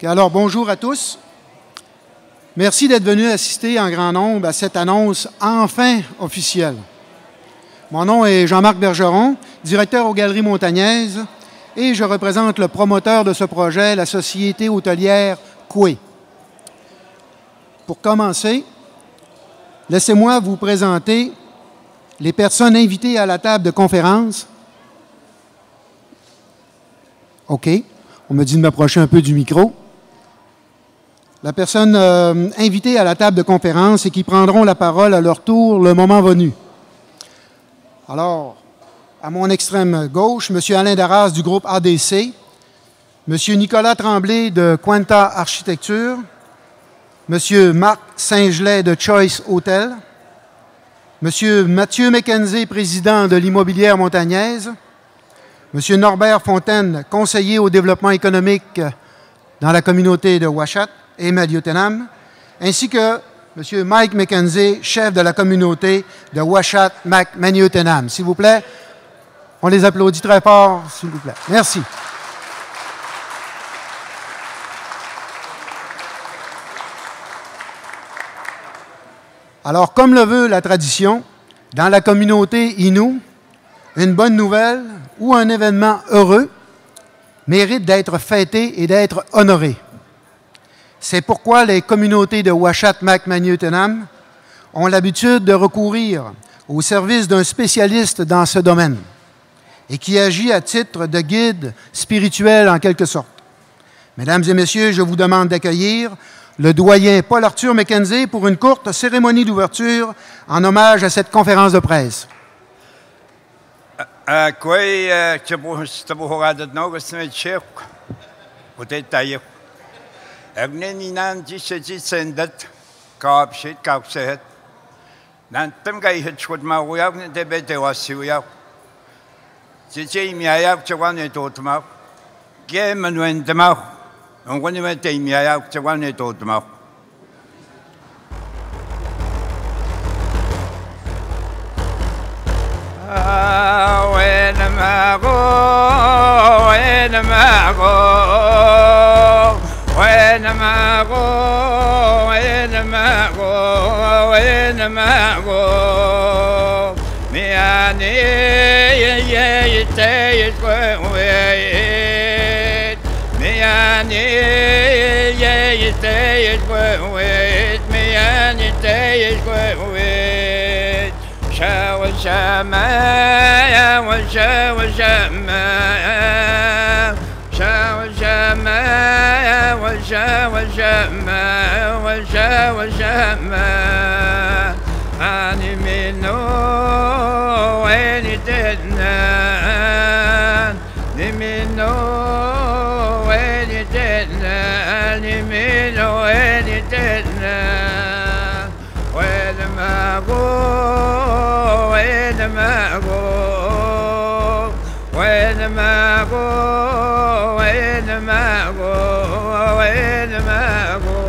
Alors, bonjour à tous. Merci d'être venus assister en grand nombre à cette annonce enfin officielle. Mon nom est Jean-Marc Bergeron, directeur aux Galeries Montagnaises, et je représente le promoteur de ce projet, la société hôtelière Coué. Pour commencer, laissez-moi vous présenter les personnes invitées à la table de conférence. OK. On me dit de m'approcher un peu du micro. La personne invitée à la table de conférence et qui prendront la parole à leur tour le moment venu. Alors, à mon extrême gauche, M. Alain Darras du groupe ADC, M. Nicolas Tremblay de Quanta Architecture, M. Marc Saint-Gelais de Choice Hotel, M. Mathieu McKenzie, président de l'Immobilière Montagnaise, M. Norbert Fontaine, conseiller au développement économique dans la communauté de Ouachat et Maliotenam, ainsi que M. Mike McKenzie, chef de la communauté de Ouachat-Maliotenam. S'il vous plaît, on les applaudit très fort, s'il vous plaît. Merci. Alors, comme le veut la tradition, dans la communauté Innu, une bonne nouvelle ou un événement heureux mérite d'être fêté et d'être honoré. C'est pourquoi les communautés de Ouachat-Maliotenam ont l'habitude de recourir au service d'un spécialiste dans ce domaine et qui agit à titre de guide spirituel en quelque sorte. Mesdames et messieurs, je vous demande d'accueillir le doyen Paul-Arthur McKenzie pour une courte cérémonie d'ouverture en hommage à cette conférence de presse. Agninan jisji sendat kaapsit kaapset nantam gai hitchwad mawyak ne debete wasiyak jiji miayak chawan e totmak ge manwen tamak ngwani me te miayak chawan e totmak when ma go, me ane ye te it wait, me ane ye te it wait, me ane te it wait. Shawa shama, shawa shama, shawa shama, shawa shama, shawa shama. Animino, any dead man, Nimino, any dead man, Nimino, any dead man. When am I go? When am I go? When am I go? When am I go? When am I go?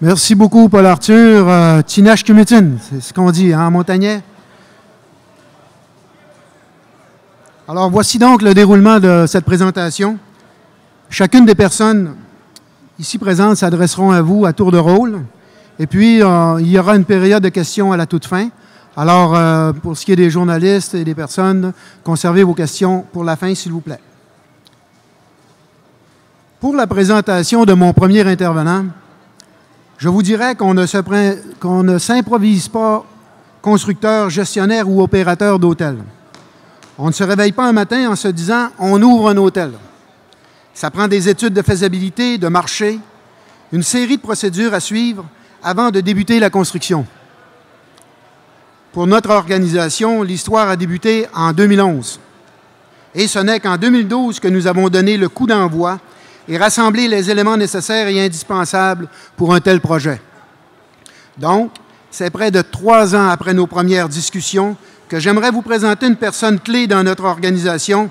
Merci beaucoup, Paul-Arthur. Tinash Kumitin, c'est ce qu'on dit en montagnais. Alors, voici donc le déroulement de cette présentation. Chacune des personnes ici présentes s'adresseront à vous à tour de rôle. Et puis, il y aura une période de questions à la toute fin. Alors, pour ce qui est des journalistes et des personnes, conservez vos questions pour la fin, s'il vous plaît. Pour la présentation de mon premier intervenant, je vous dirais qu'on ne s'improvise pas constructeur, gestionnaire ou opérateur d'hôtel. On ne se réveille pas un matin en se disant « on ouvre un hôtel ». Ça prend des études de faisabilité, de marché, une série de procédures à suivre avant de débuter la construction. Pour notre organisation, l'histoire a débuté en 2011. Et ce n'est qu'en 2012 que nous avons donné le coup d'envoi et rassemblé les éléments nécessaires et indispensables pour un tel projet. Donc, c'est près de 3 ans après nos premières discussions que j'aimerais vous présenter une personne clé dans notre organisation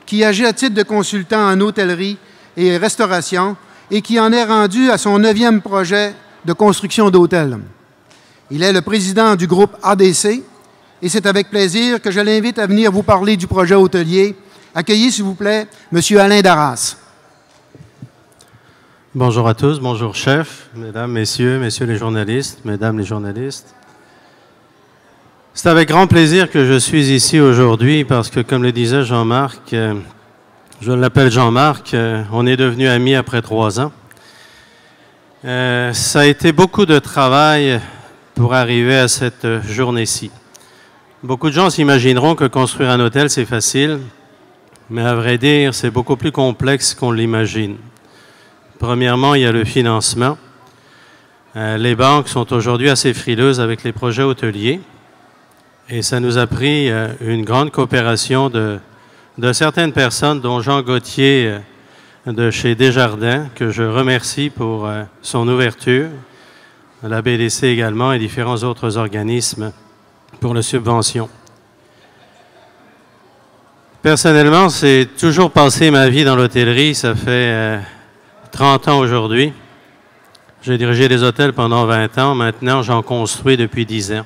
qui agit à titre de consultant en hôtellerie et restauration et qui en est rendu à son 9e projet de construction d'hôtel. Il est le président du groupe ADC et c'est avec plaisir que je l'invite à venir vous parler du projet hôtelier. Accueillez, s'il vous plaît, M. Alain Darras. Bonjour à tous, bonjour chef, mesdames, messieurs les journalistes, mesdames les journalistes. C'est avec grand plaisir que je suis ici aujourd'hui parce que, comme le disait Jean-Marc, je l'appelle Jean-Marc, on est devenus amis après 3 ans. Ça a été beaucoup de travail pour arriver à cette journée-ci. Beaucoup de gens s'imagineront que construire un hôtel, c'est facile, mais à vrai dire, c'est beaucoup plus complexe qu'on l'imagine. Premièrement, il y a le financement. Les banques sont aujourd'hui assez frileuses avec les projets hôteliers et ça nous a pris une grande coopération de certaines personnes, dont Jean Gauthier de chez Desjardins, que je remercie pour son ouverture, la BDC également et différents autres organismes pour la subvention. Personnellement, c'est toujours passé ma vie dans l'hôtellerie, ça fait 30 ans aujourd'hui. J'ai dirigé des hôtels pendant 20 ans, maintenant j'en construis depuis 10 ans.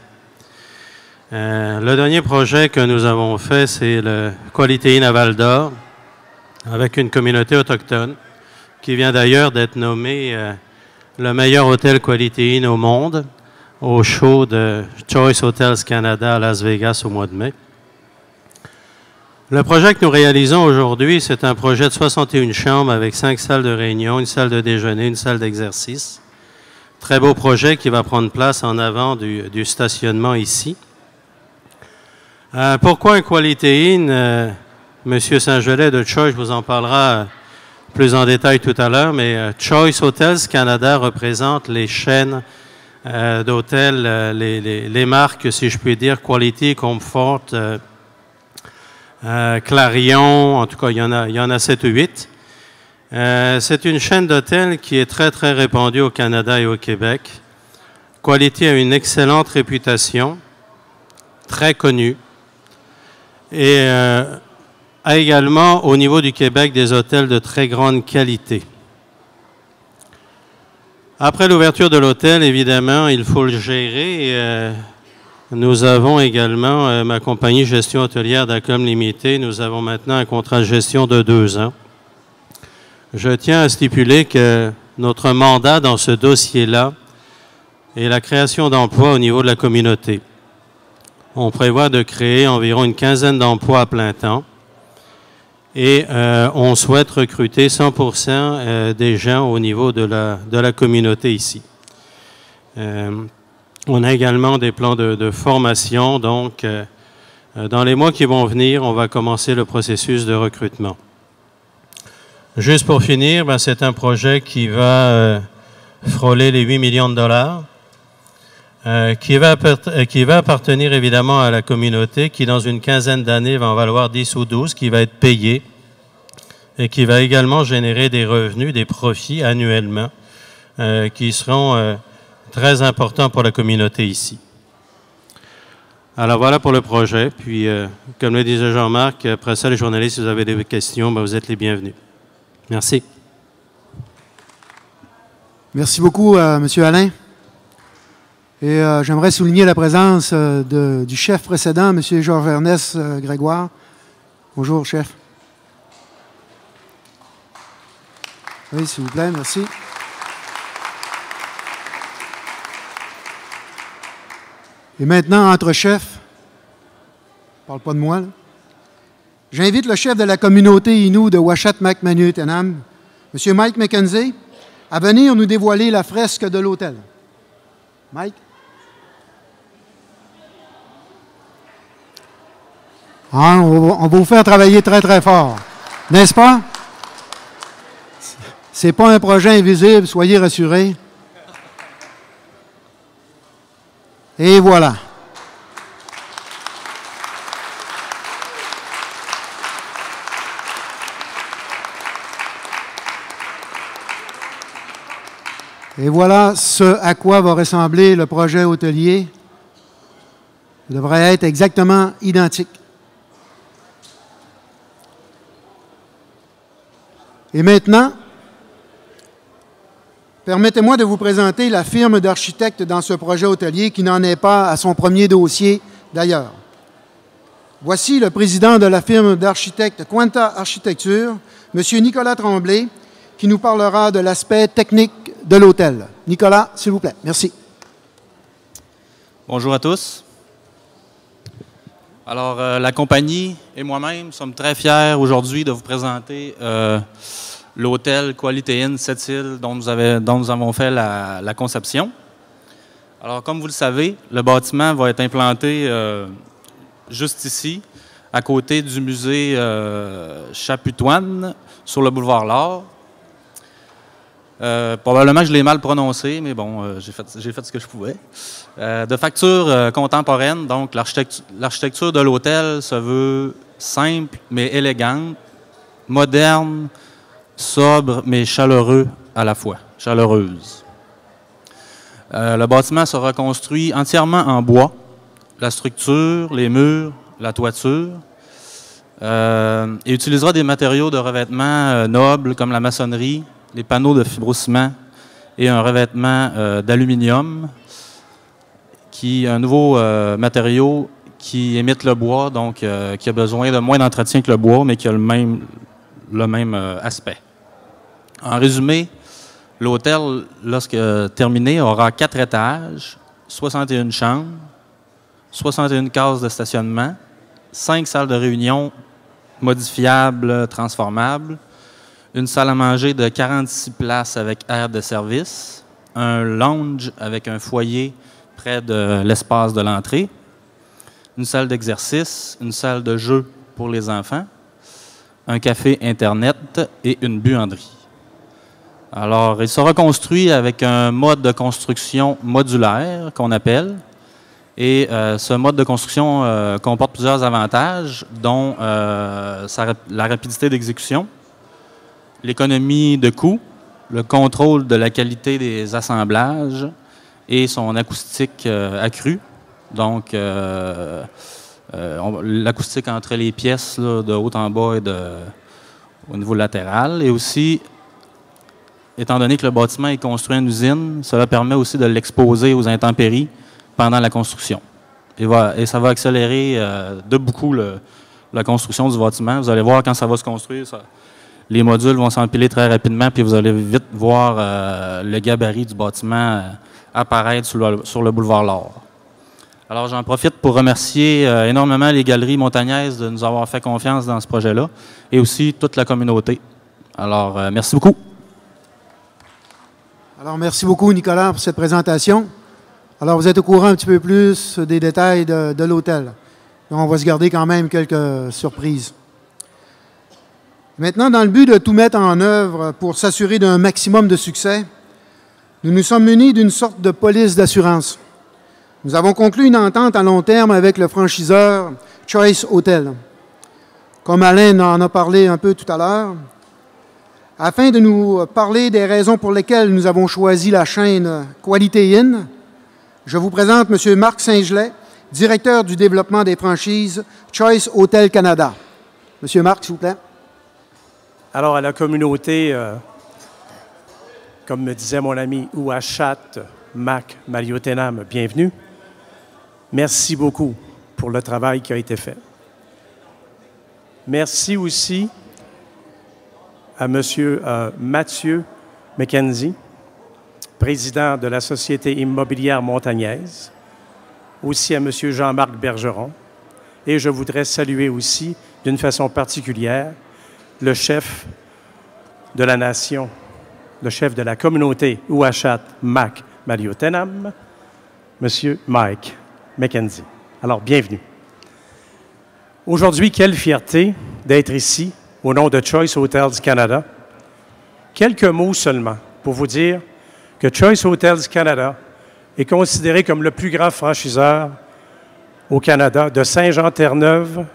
Le dernier projet que nous avons fait, c'est le Quality Inn à Val-d'Or, avec une communauté autochtone, qui vient d'ailleurs d'être nommé le meilleur hôtel Quality Inn au monde, au show de Choice Hotels Canada à Las Vegas au mois de mai. Le projet que nous réalisons aujourd'hui, c'est un projet de 61 chambres avec 5 salles de réunion, une salle de déjeuner, une salle d'exercice. Très beau projet qui va prendre place en avant du stationnement ici. Pourquoi un Quality Inn? Monsieur Saint-Gelais de Choice vous en parlera plus en détail tout à l'heure, mais Choice Hotels Canada représente les chaînes d'hôtels, les marques, si je puis dire, Quality, Comfort, Clarion, en tout cas, il y en a 7 ou 8. C'est une chaîne d'hôtels qui est très, très répandue au Canada et au Québec. Quality a une excellente réputation, très connue, et a également, au niveau du Québec, des hôtels de très grande qualité. Après l'ouverture de l'hôtel, évidemment, il faut le gérer. Nous avons également ma compagnie Gestion hôtelière d'Acom Limité. Nous avons maintenant un contrat de gestion de 2 ans. Je tiens à stipuler que notre mandat dans ce dossier-là est la création d'emplois au niveau de la communauté. On prévoit de créer environ une quinzaine d'emplois à plein temps et on souhaite recruter 100% des gens au niveau de la communauté ici. On a également des plans de formation, donc dans les mois qui vont venir, on va commencer le processus de recrutement. Juste pour finir, c'est un projet qui va frôler les 8 millions de dollars. Qui va appartenir évidemment à la communauté, qui dans une quinzaine d'années va en valoir 10 ou 12, qui va être payé et qui va également générer des revenus, des profits annuellement, qui seront très importants pour la communauté ici. Alors voilà pour le projet. Puis, comme le disait Jean-Marc, après ça, les journalistes, si vous avez des questions, vous êtes les bienvenus. Merci. Merci beaucoup, M. Alain. Et j'aimerais souligner la présence du chef précédent, M. Georges-Ernest Grégoire. Bonjour, chef. Oui, s'il vous plaît, merci. Et maintenant, entre chefs, je ne parle pas de moi, j'invite le chef de la communauté Innu de Uashat-Macmanu-Tenam, M. Mike McKenzie, à venir nous dévoiler la fresque de l'hôtel. Mike? Ah, on va vous faire travailler très, très fort. N'est-ce pas? Ce n'est pas un projet invisible, soyez rassurés. Et voilà. Et voilà ce à quoi va ressembler le projet hôtelier. Il devrait être exactement identique. Et maintenant, Permettez-moi de vous présenter la firme d'architectes dans ce projet hôtelier qui n'en est pas à son premier dossier d'ailleurs. Voici le président de la firme d'architectes Quanta Architecture, M. Nicolas Tremblay, qui nous parlera de l'aspect technique de l'hôtel. Nicolas, s'il vous plaît. Merci. Bonjour à tous. Alors, la compagnie et moi-même sommes très fiers aujourd'hui de vous présenter l'hôtel Quality Inn Sept-Îles dont nous avons fait la conception. Alors, comme vous le savez, le bâtiment va être implanté juste ici, à côté du musée Chaputoine, sur le boulevard L'Or. Probablement que je l'ai mal prononcé, mais bon, j'ai fait ce que je pouvais. De facture contemporaine, donc l'architecture de l'hôtel se veut simple mais élégante, moderne, sobre mais chaleureux à la fois, chaleureuse. Le bâtiment sera construit entièrement en bois, la structure, les murs, la toiture, et utilisera des matériaux de revêtement nobles comme la maçonnerie, les panneaux de fibrociment et un revêtement d'aluminium, qui est un nouveau matériau qui imite le bois, donc qui a besoin de moins d'entretien que le bois, mais qui a le même aspect. En résumé, l'hôtel, lorsque terminé, aura 4 étages, 61 chambres, 61 cases de stationnement, 5 salles de réunion modifiables, transformables, une salle à manger de 46 places avec aire de service, un lounge avec un foyer près de l'espace de l'entrée, une salle d'exercice, une salle de jeu pour les enfants, un café Internet et une buanderie. Alors, il sera construit avec un mode de construction modulaire qu'on appelle, et ce mode de construction comporte plusieurs avantages, dont la rapidité d'exécution, l'économie de coûts, le contrôle de la qualité des assemblages et son acoustique accrue. Donc, l'acoustique entre les pièces là, de haut en bas et au niveau latéral. Et aussi, étant donné que le bâtiment est construit en usine, cela permet aussi de l'exposer aux intempéries pendant la construction. Et ça va accélérer de beaucoup la construction du bâtiment. Vous allez voir quand ça va se construire, les modules vont s'empiler très rapidement, puis vous allez vite voir le gabarit du bâtiment apparaître sur le boulevard L'Or. Alors, j'en profite pour remercier énormément les Galeries Montagnaises de nous avoir fait confiance dans ce projet-là, et aussi toute la communauté. Alors, merci beaucoup. Alors, merci beaucoup, Nicolas, pour cette présentation. Alors, vous êtes au courant un petit peu plus des détails de l'hôtel. On va se garder quand même quelques surprises. Maintenant, dans le but de tout mettre en œuvre pour s'assurer d'un maximum de succès, nous nous sommes munis d'une sorte de police d'assurance. Nous avons conclu une entente à long terme avec le franchiseur Choice Hotels. Comme Alain en a parlé un peu tout à l'heure, afin de nous parler des raisons pour lesquelles nous avons choisi la chaîne Quality Inn, je vous présente M. Marc Saint-Gelais, directeur du développement des franchises Choice Hotels Canada. M. Marc, s'il vous plaît. Alors, à la communauté, comme me disait mon ami Ouachat Mac Maliotenam, bienvenue. Merci beaucoup pour le travail qui a été fait. Merci aussi à M. Mathieu McKenzie, président de la Société immobilière montagnaise, aussi à M. Jean-Marc Bergeron, et je voudrais saluer aussi, d'une façon particulière, le chef de la nation, le chef de la communauté Ouachat Mac Maliotenam, M. Mike McKenzie. Alors, bienvenue. Aujourd'hui, quelle fierté d'être ici, au nom de Choice Hotels Canada. Quelques mots seulement pour vous dire que Choice Hotels Canada est considéré comme le plus grand franchiseur au Canada, de Saint-Jean-Terre-Neuve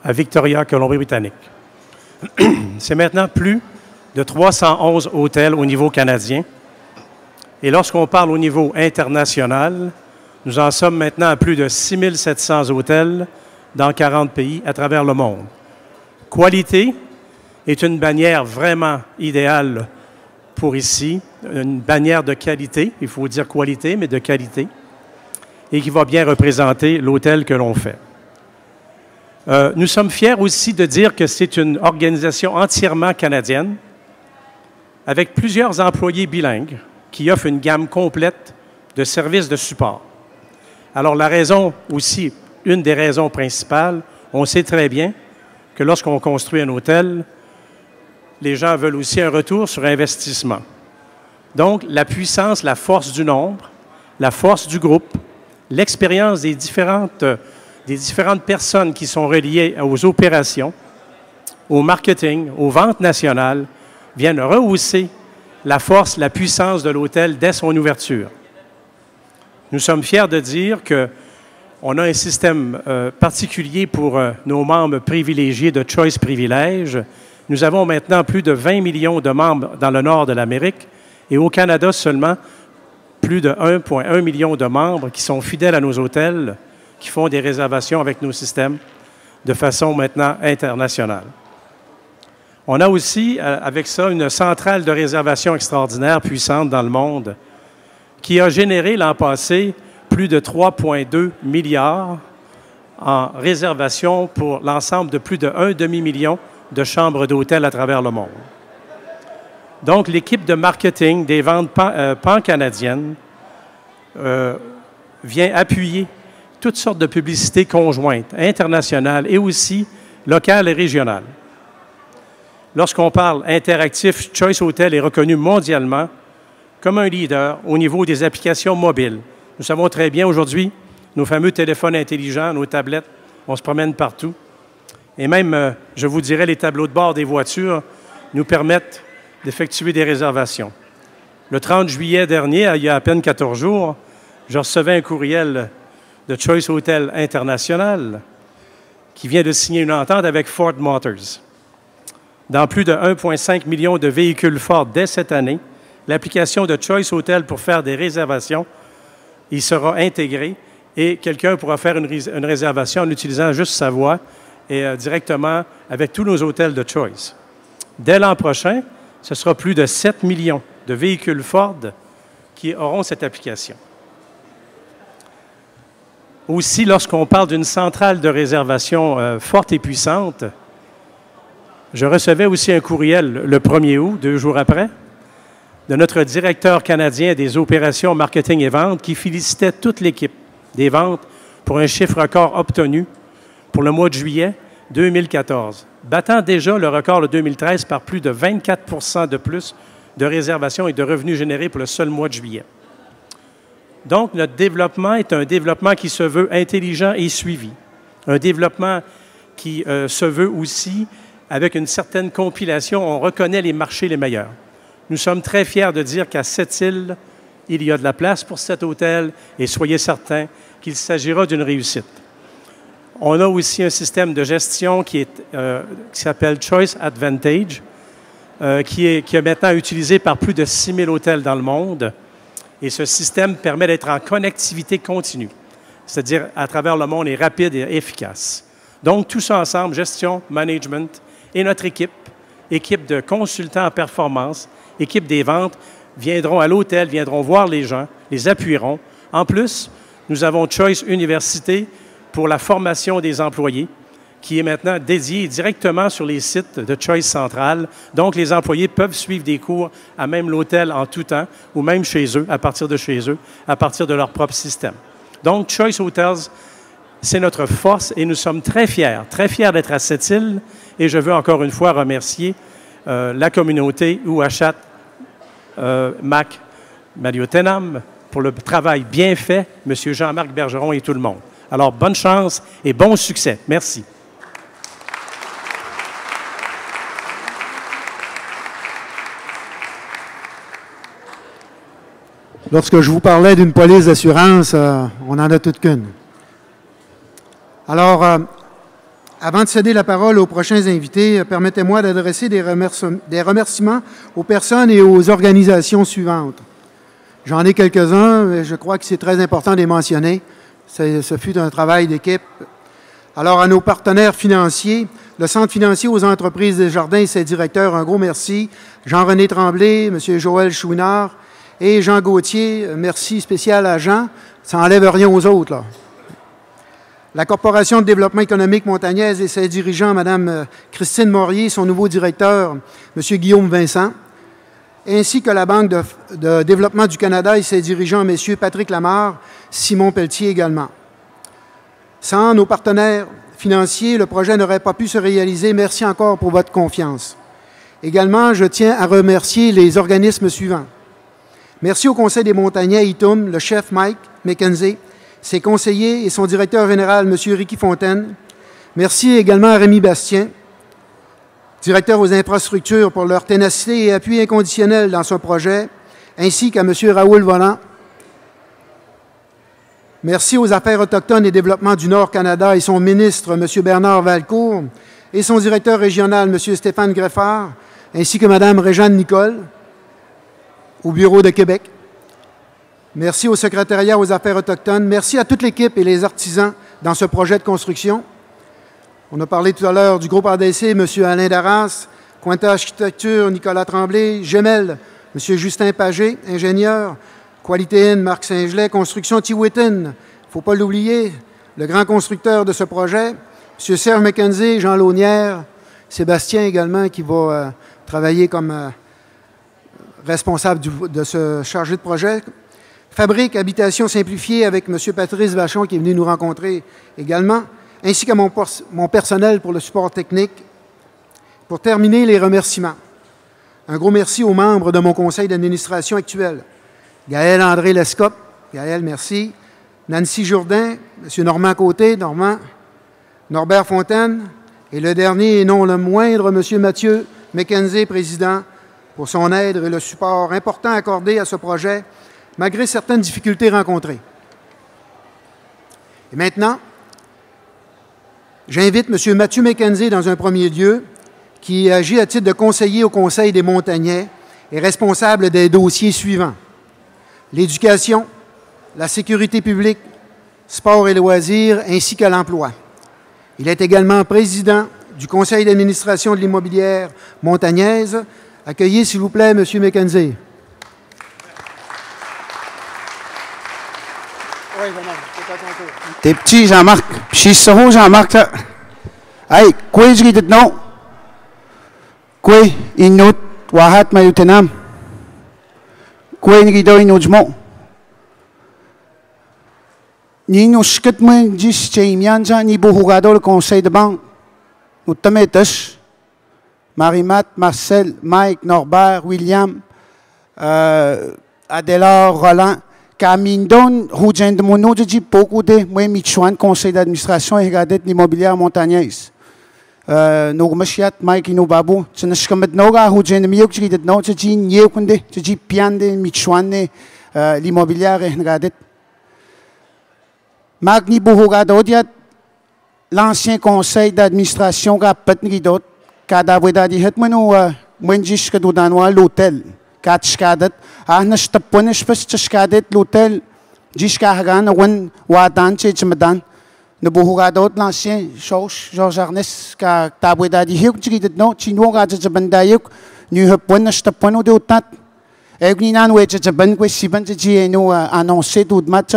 à Victoria, Colombie-Britannique. C'est maintenant plus de 311 hôtels au niveau canadien. Et lorsqu'on parle au niveau international, nous en sommes maintenant à plus de 6700 hôtels dans 40 pays à travers le monde. Qualité est une bannière vraiment idéale pour ici, une bannière de qualité, il faut dire qualité, mais de qualité, et qui va bien représenter l'hôtel que l'on fait. Nous sommes fiers aussi de dire que c'est une organisation entièrement canadienne, avec plusieurs employés bilingues qui offrent une gamme complète de services de support. Alors la raison aussi, une des raisons principales, on sait très bien que lorsqu'on construit un hôtel, les gens veulent aussi un retour sur investissement. Donc, la puissance, la force du nombre, la force du groupe, l'expérience des différentes personnes qui sont reliées aux opérations, au marketing, aux ventes nationales, viennent rehausser la force, la puissance de l'hôtel dès son ouverture. Nous sommes fiers de dire qu'on a un système particulier pour nos membres privilégiés de Choice Privilèges. Nous avons maintenant plus de 20 millions de membres dans le nord de l'Amérique et au Canada seulement plus de 1,1 million de membres qui sont fidèles à nos hôtels, qui font des réservations avec nos systèmes de façon maintenant internationale. On a aussi, avec ça, une centrale de réservation extraordinaire puissante dans le monde qui a généré l'an passé plus de 3,2 milliards en réservation pour l'ensemble de plus de 1 demi-million de chambres d'hôtel à travers le monde. Donc, l'équipe de marketing des ventes pan-canadiennes vient appuyer toutes sortes de publicités conjointes, internationales et aussi locales et régionales. Lorsqu'on parle interactif, Choice Hotel est reconnu mondialement comme un leader au niveau des applications mobiles. Nous savons très bien aujourd'hui, nos fameux téléphones intelligents, nos tablettes, on se promène partout. Et même, je vous dirais, les tableaux de bord des voitures nous permettent d'effectuer des réservations. Le 30 juillet dernier, il y a à peine 14 jours, je recevais un courriel de Choice Hotel International qui vient de signer une entente avec Ford Motors. Dans plus de 1,5 million de véhicules Ford dès cette année, l'application de Choice Hotel pour faire des réservations, il sera intégré et quelqu'un pourra faire une réservation en utilisant juste sa voix et directement avec tous nos hôtels de Choice. Dès l'an prochain, ce sera plus de 7 millions de véhicules Ford qui auront cette application. Aussi, lorsqu'on parle d'une centrale de réservation forte et puissante, je recevais aussi un courriel le 1er août, 2 jours après, de notre directeur canadien des opérations marketing et ventes qui félicitait toute l'équipe des ventes pour un chiffre record obtenu pour le mois de juillet 2014, battant déjà le record de 2013 par plus de 24 de plus de réservations et de revenus générés pour le seul mois de juillet. Donc, notre développement est un développement qui se veut intelligent et suivi. Un développement qui se veut aussi avec une certaine compilation. On reconnaît les marchés les meilleurs. Nous sommes très fiers de dire qu'à Sept-Îles, il y a de la place pour cet hôtel et soyez certains qu'il s'agira d'une réussite. On a aussi un système de gestion qui s'appelle Choice Advantage, qui est maintenant utilisé par plus de 6 000 hôtels dans le monde. Et ce système permet d'être en connectivité continue, c'est-à-dire à travers le monde est rapide et efficace. Donc, tout ça ensemble, gestion, management et notre équipe de consultants en performance, équipe des ventes, viendront à l'hôtel, viendront voir les gens, les appuieront. En plus, nous avons Choice Université pour la formation des employés, qui est maintenant dédiée directement sur les sites de Choice Central. Donc, les employés peuvent suivre des cours à même l'hôtel en tout temps, ou même chez eux, à partir de leur propre système. Donc, Choice Hotels, c'est notre force et nous sommes très fiers d'être à Sept-Îles. Et je veux encore une fois remercier la communauté Ouachat, Mac, Mario Tenam, pour le travail bien fait, M. Jean-Marc Bergeron et tout le monde. Alors, bonne chance et bon succès. Merci. Lorsque je vous parlais d'une police d'assurance, on en a toute qu'une. Alors, avant de céder la parole aux prochains invités, permettez-moi d'adresser des remerciements aux personnes et aux organisations suivantes. J'en ai quelques-uns, mais je crois que c'est très important de les mentionner. Ce fut un travail d'équipe. Alors, à nos partenaires financiers, le Centre financier aux entreprises des Jardins et ses directeurs, un gros merci. Jean-René Tremblay, M. Joël Chouinard et Jean Gauthier, merci spécial à Jean. Ça n'enlève rien aux autres, là. La Corporation de développement économique montagnaise et ses dirigeants, Mme Christine Morier, son nouveau directeur, M. Guillaume Vincent, ainsi que la Banque de développement du Canada et ses dirigeants, M. Patrick Lamarre, Simon Pelletier également. Sans nos partenaires financiers, le projet n'aurait pas pu se réaliser. Merci encore pour votre confiance. Également, je tiens à remercier les organismes suivants. Merci au Conseil des montagnais ITUM, le chef Mike McKenzie, ses conseillers et son directeur général, M. Ricky Fontaine. Merci également à Rémi Bastien, directeur aux infrastructures, pour leur ténacité et appui inconditionnel dans ce projet, ainsi qu'à M. Raoul Volant. Merci aux Affaires autochtones et développement du Nord-Canada et son ministre, M. Bernard Valcourt, et son directeur régional, M. Stéphane Greffard, ainsi que Mme Réjeanne Nicole, au Bureau de Québec. Merci au secrétariat aux Affaires autochtones. Merci à toute l'équipe et les artisans dans ce projet de construction. On a parlé tout à l'heure du groupe ADC, M. Alain Darras, Quanta Architecture, Nicolas Tremblay, Gemel, M. Justin Pagé, ingénieur, Qualité Inn, Marc Saint-Gelais, Construction Tiwitin, il ne faut pas l'oublier, le grand constructeur de ce projet, M. Serge McKenzie, Jean Launière, Sébastien également, qui va travailler comme responsable de ce chargé de projet. Fabrique Habitation Simplifiée avec M. Patrice Vachon, qui est venu nous rencontrer également, ainsi qu'à mon personnel pour le support technique. Pour terminer, les remerciements. Un gros merci aux membres de mon conseil d'administration actuel. Gaël André Lescope, Gaël, merci. Nancy Jourdain, M. Normand Côté, Normand, Norbert Fontaine, et le dernier et non le moindre, M. Mathieu McKenzie, président, pour son aide et le support important accordé à ce projet, malgré certaines difficultés rencontrées. Et maintenant, j'invite M. Mathieu McKenzie dans un premier lieu, qui agit à titre de conseiller au Conseil des montagnais et responsable des dossiers suivants: l'éducation, la sécurité publique, sport et loisirs, ainsi que l'emploi. Il est également président du Conseil d'administration de l'immobilière montagnaise. Accueillez, s'il vous plaît, M. McKenzie. Oui, vraiment, c'est à ton tour. T'es petit, Jean-Marc. Je suis sourd, Jean-Marc. Hey, quoi, je dis non? Quoi, inut, wahat, mayutenam? Quoi, rido, inujmo? Ni nous skit moi, dis, Chemianja, ni Bohugado, le conseil de banque. Nous te mettons. Marie-Mat, Marcel, Mike, Norbert, William, Adélard, Roland, Camindon, Rougen de Mono, je dis beaucoup de moi, Michouan, conseil d'administration et regardez l'immobilière montagnaise. Nous remercions Mike et nous babou. Je ne sais pas si Rougen de Miouk, je dis non, je dis Niekunde, je dis Piande, Michouan, l'immobilière et regardez. Magni Bohugado, l'ancien conseil d'administration, Rapetni d'autres. Kada weda di het menu menjis ke dudanwa l'hôtel kat skadet na stapone spes skadet l'hôtel jiskagan wen wadan chemadan ne bohugadot l'ancien Georges Arnes ka tabweda di huk jidet no chino ga jabandayuk nu hepon stapone de utat egninan we jaban we siban ji no annoncer tout match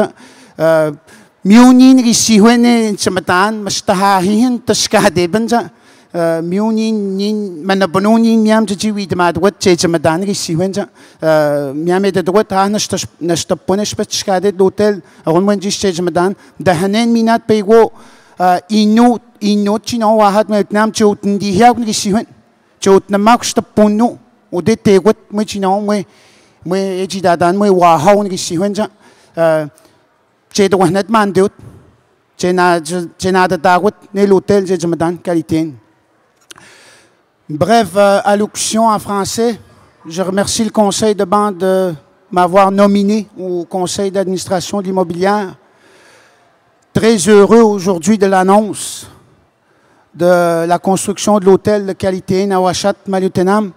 miunin risiwene chemadan mastahahin taskade banja miunin manabonunin miam ji wi demad wat chemadan risiwenja miam de wat ha nastapone spetskade l'hôtel ronwen ji chemadan dahanen minat pego inut chino wahat metnam choten di hiak risiwen chotna mak staponu ode tegot me chino me ejidadan me wahaun risiwenja chedo wanat mandut chena de dagot ne l'hôtel chemadan qualité. Brève allocution en français. Je remercie le conseil de banque de m'avoir nominé au conseil d'administration de l'immobilière. Très heureux aujourd'hui de l'annonce de la construction de l'hôtel de qualité Nawashat Malutenam.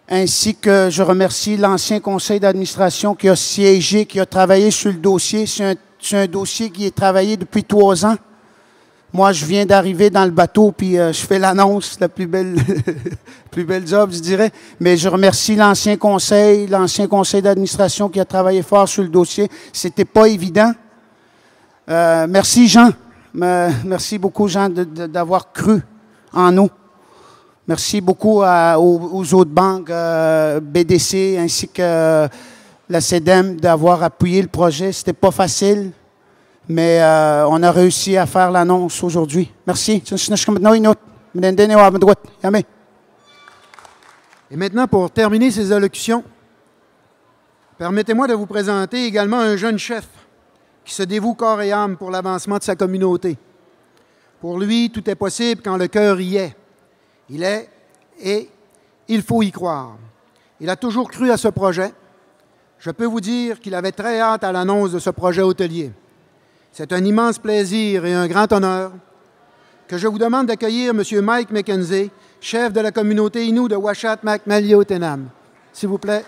Ainsi que je remercie l'ancien conseil d'administration qui a siégé, qui a travaillé sur le dossier. C'est un dossier qui est travaillé depuis 3 ans. Moi, je viens d'arriver dans le bateau, puis je fais l'annonce, la plus belle, plus belle job, je dirais. Mais je remercie l'ancien conseil d'administration qui a travaillé fort sur le dossier. C'était pas évident. Merci, Jean. Merci beaucoup, Jean, d'avoir cru en nous. Merci beaucoup aux autres banques, BDC, ainsi que la CEDEM, d'avoir appuyé le projet. C'était pas facile. Mais on a réussi à faire l'annonce aujourd'hui. Merci. Et maintenant, pour terminer ces allocutions, permettez-moi de vous présenter également un jeune chef qui se dévoue corps et âme pour l'avancement de sa communauté. Pour lui, tout est possible quand le cœur y est. Il est et il faut y croire. Il a toujours cru à ce projet. Je peux vous dire qu'il avait très hâte à l'annonce de ce projet hôtelier. C'est un immense plaisir et un grand honneur que je vous demande d'accueillir M. Mike McKenzie, chef de la communauté Innu de Uashat-Macmilliot-Tenam. S'il vous plaît.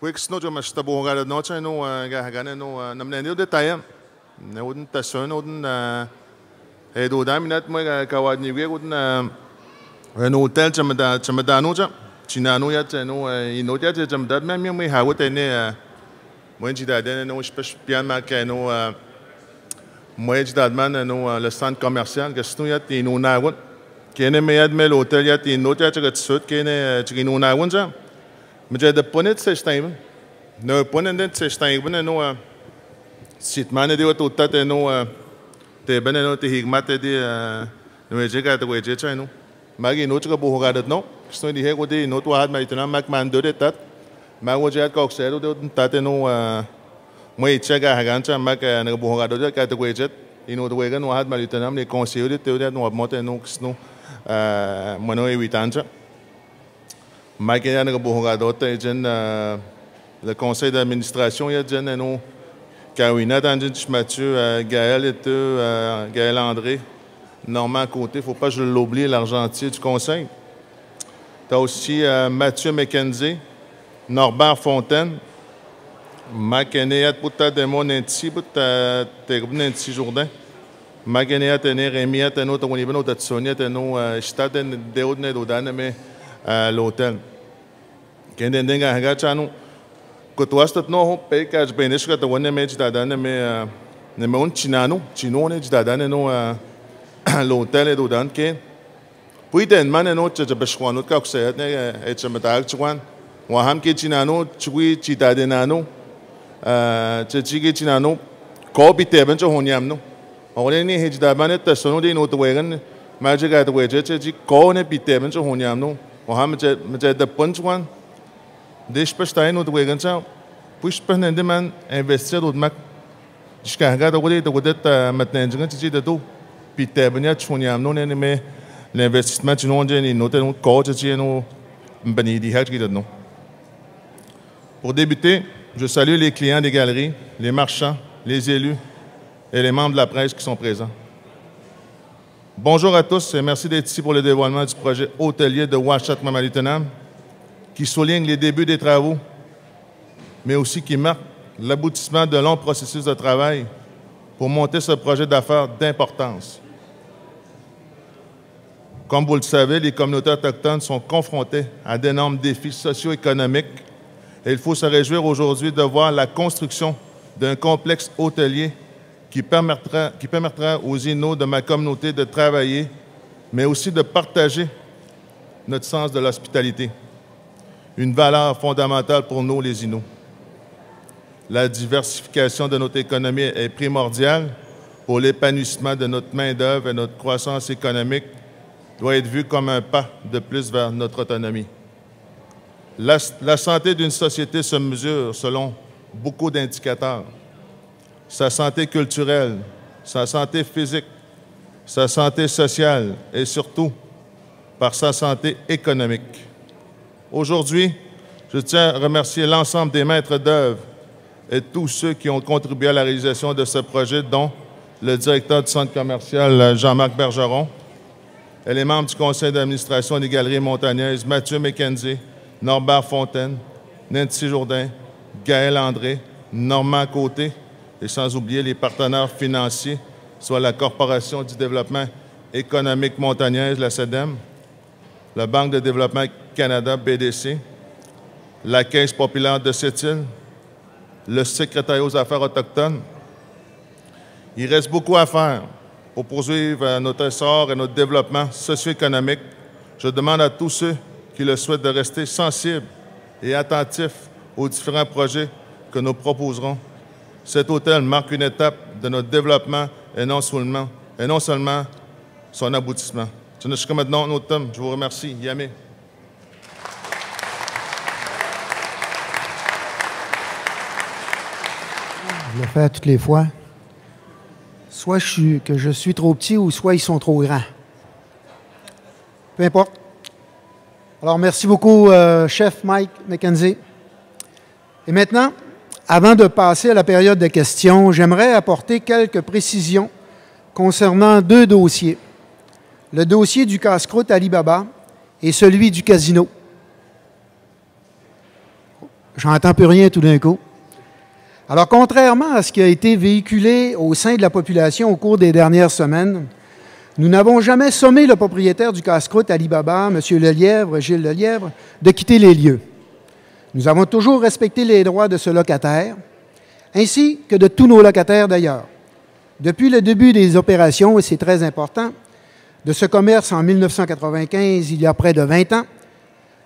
Oui, que sinon, je me suis taboué à la noche, nous, gagné, nous, n'amenons des tailles. Nous, on t'a sonné, on et d'autres, minutes, moi, kawad ni on un hôtel, je me donne, nous, Chinano, ya, nous, inotia, je me donne, même, moi, how it est, moi, j'ai d'adène, nous, je peux bien marquer, nous, moi, j'ai d'adman, nous, le centre commercial, que sinon, ya, t'es nous, na, qui est meilleur, mais l'hôtel, ya, t'es inotia, tu sais, qui est nous, na, ça. Mais j'ai de points de ces temps. Nous points de ces temps. Nous, si tu m'as dit que tu as nous, tu ben nous, tu higmat dit, nous j'ai gardé que j'ai nous. Mais nous tu as beaucoup gardé non. Si tu dis que tu nous tu as maintenant Mac man de tat. Mais moi j'ai encore c'est de tat nous, moi il tient à gagner Mac nous beaucoup gardé que j'ai. Et nous tu as nous a maintenant les conseillers de te nous monter nous nous, moi nous 8 ans. Maquillage de Bourgadote, le conseil d'administration, il y a des gens Carolina, Mathieu, Gaël et Gaël André, Normand Côté, il ne faut pas que je l'oublie, l'argentier du conseil. Tu as aussi Mathieu McKenzie, Norbert Fontaine, Macanéat Pouta de Monenti, Pouta Nancy Jourdain, Macanéat et Rémi, et nous, on y va, nous, Sonia, et nous, Stade de Haute-Ned mais l'hôtel. Quand on est à Gachano, quand on est no pays que je bénis que on est médic d'adane mais on chinano chino est d'adane no l'hôtel et d'odan que puis den man no je beschwan no ka c'est et je me taag chwan wa ham ke chinano chui chitadenano je chigi chinano ko bite ben jo honyam no on est ni hej da man et sono de no to wegan ma je ga to we je ji ko ne bite ben jo honyam no wa ham je de punchwan Deixa para estar no doer ganhar, pois para não demandar investir do mac, descarregar o goleiro do goleiro matando ganhar de tudo, pite bem a chunhar não nem me l'investissement não onde não tem coach de no bani de hack de não. Pour débuter, je salue les clients des galeries, les marchands, les élus et les membres de la presse qui sont présents. Bonjour à tous et merci d'être ici pour le dévoilement du projet hôtelier de Uashat-Macmilliot-Tenam, qui souligne les débuts des travaux, mais aussi qui marque l'aboutissement d'un long processus de travail pour monter ce projet d'affaires d'importance. Comme vous le savez, les communautés autochtones sont confrontées à d'énormes défis socio-économiques et il faut se réjouir aujourd'hui de voir la construction d'un complexe hôtelier qui permettra aux Inuits de ma communauté de travailler, mais aussi de partager notre sens de l'hospitalité. Une valeur fondamentale pour nous, les Inuits. La diversification de notre économie est primordiale pour l'épanouissement de notre main-d'œuvre et notre croissance économique doit être vue comme un pas de plus vers notre autonomie. La santé d'une société se mesure selon beaucoup d'indicateurs. Sa santé culturelle, sa santé physique, sa santé sociale et surtout par sa santé économique. Aujourd'hui, je tiens à remercier l'ensemble des maîtres d'œuvre et tous ceux qui ont contribué à la réalisation de ce projet, dont le directeur du centre commercial Jean-Marc Bergeron et les membres du conseil d'administration des Galeries Montagnaises, Mathieu McKenzie, Norbert Fontaine, Nancy Jourdain, Gaël André, Normand Côté, et sans oublier les partenaires financiers soit la Corporation du développement économique montagneuse, la CEDEM, la Banque de développement Canada, BDC, la Caisse populaire de Sept-Îles, le Secrétariat aux affaires autochtones. Il reste beaucoup à faire pour poursuivre notre essor et notre développement socio-économique. Je demande à tous ceux qui le souhaitent de rester sensibles et attentifs aux différents projets que nous proposerons. Cet hôtel marque une étape de notre développement et non seulement son aboutissement. Je vous remercie. Yamé. Je le fais toutes les fois. Soit je suis trop petit ou soit ils sont trop grands. Peu importe. Alors, merci beaucoup, chef Mike McKenzie. Et maintenant, avant de passer à la période de questions, j'aimerais apporter quelques précisions concernant deux dossiers. Le dossier du casse-croûte Alibaba et celui du casino. J'entends plus rien tout d'un coup. Alors, contrairement à ce qui a été véhiculé au sein de la population au cours des dernières semaines, nous n'avons jamais sommé le propriétaire du casse-croûte Alibaba, M. Lelièvre, Gilles Lelièvre, de quitter les lieux. Nous avons toujours respecté les droits de ce locataire, ainsi que de tous nos locataires d'ailleurs. Depuis le début des opérations, et c'est très important, de ce commerce en 1995, il y a près de 20 ans,